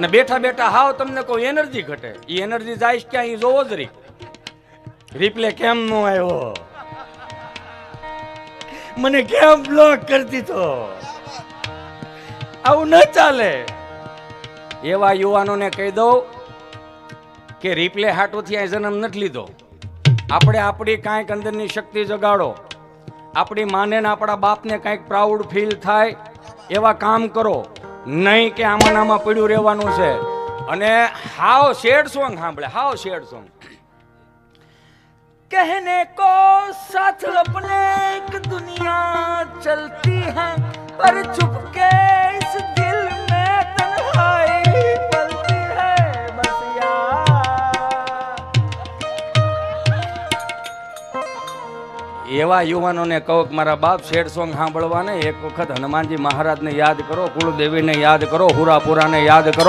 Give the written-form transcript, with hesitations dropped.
અને બેઠા બેઠા હાવ તમને કોઈ એનર્જી ઘટે, એ એનર્જી જાય ક્યાં એ જોવો જ રિપ્લે કેમ નો આવ્યો, મને કેમ બ્લોક કરી દીધો, આવું ન ચાલે. એવા યુવાનોને કહી દઉં કે રિપ્લે હાટોથી આ જન્મ નથી લીધો. આપણે આપણી કાંઈક અંદરની શક્તિ જગાડો, આપણી માને ને આપણા બાપને કાંઈક પ્રાઉડ ફીલ થાય એવા કામ કરો, નહીં કે આમાં આમાં પડ્યું રહેવાનું છે. અને હાવ શેડ સોંગ સાંભળે, હાવ શેડ સોંગ. कहने को साथ अपने एक दुनिया चलती है पर चुपके इस दिल में तन्हाई पलती है बस यार. એવા યુવાનોને કહો કે મારા બાપ શેડ સોંગ સાંભળવાને એક વખત હનુમાનજી મહારાજને યાદ કરો, કુળદેવીને યાદ કરો, હુરાપુરાને યાદ કરો.